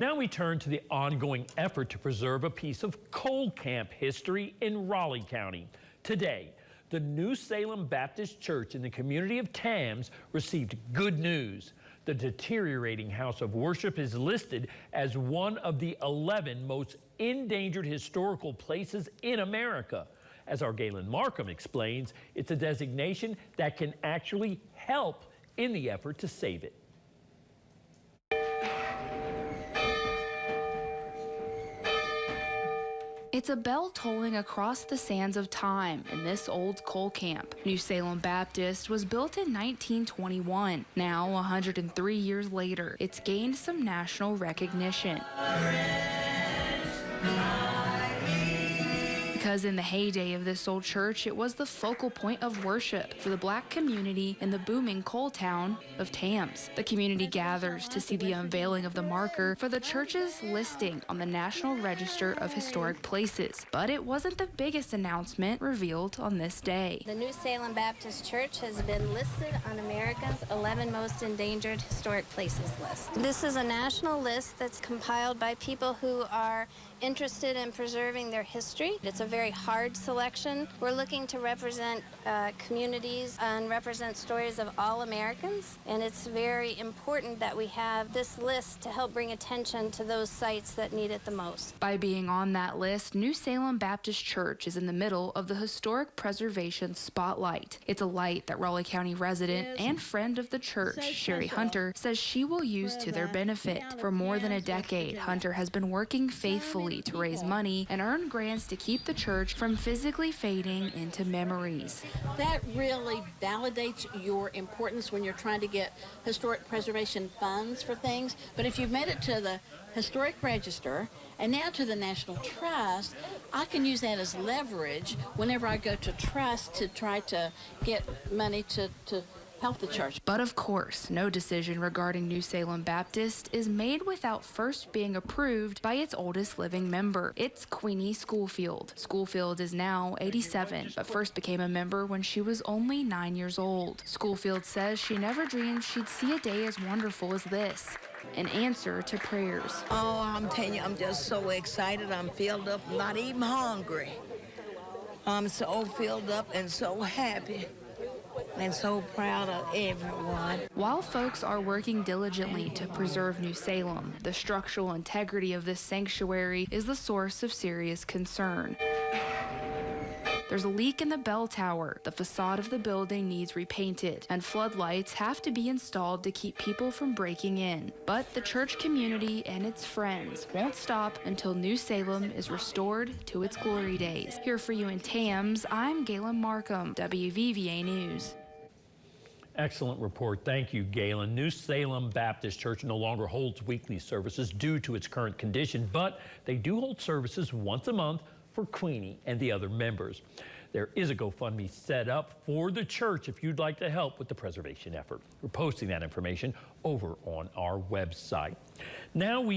Now we turn to the ongoing effort to preserve a piece of coal camp history in Raleigh County. Today, the New Salem Baptist Church in the community of Tams received good news. The deteriorating house of worship is listed as one of the 11 most endangered historical places in America. As our Galen Markham explains, it's a designation that can actually help in the effort to save it. It's a bell tolling across the sands of time in this old coal camp. New Salem Baptist was built in 1921. Now, 103 years later, it's gained some national recognition. Because in the heyday of this old church, it was the focal point of worship for the black community in the booming coal town of Tams. The community gathers to see the unveiling of the marker for the church's listing on the National Register of Historic Places. But it wasn't the biggest announcement revealed on this day. The New Salem Baptist Church has been listed on America's 11 most endangered historic places list. This is a national list that's compiled by people who are interested in preserving their history. It's a very hard selection. We're looking to represent communities and represent stories of all Americans, and it's very important that we have this list to help bring attention to those sites that need it the most. By being on that list, New Salem Baptist Church is in the middle of the historic preservation spotlight. It's a light that Raleigh County resident and friend of the church, Sherry Hunter, says she will use to their benefit. For more than a decade, Hunter has been working faithfully to raise money and earn grants to keep the church from physically fading into memories. That really validates your importance when you're trying to get historic preservation funds for things. But if you've made it to the Historic Register and now to the National Trust, I can use that as leverage whenever I go to trust to try to get money to help the church. But of course, no decision regarding New Salem Baptist is made without first being approved by its oldest living member. It's Queenie Schoolfield. Schoolfield is now 87, but first became a member when she was only 9 years old. Schoolfield says she never dreamed she'd see a day as wonderful as this. An answer to prayers. Oh, I'm telling you, I'm just so excited. I'm filled up, not even hungry. I'm so filled up and so happy and so proud of everyone. While folks are working diligently to preserve New Salem, the structural integrity of this sanctuary is the source of serious concern. There's a leak in the bell tower. The facade of the building needs repainted, and floodlights have to be installed to keep people from breaking in. But the church community and its friends won't stop until New Salem is restored to its glory days. Here for you in Tams, I'm Galen Markham, W.Va News. Excellent report. Thank you, Galen. New Salem Baptist Church no longer holds weekly services due to its current condition, but they do hold services once a month for Queenie and the other members. There is a GoFundMe set up for the church if you'd like to help with the preservation effort. We're posting that information over on our website. Now we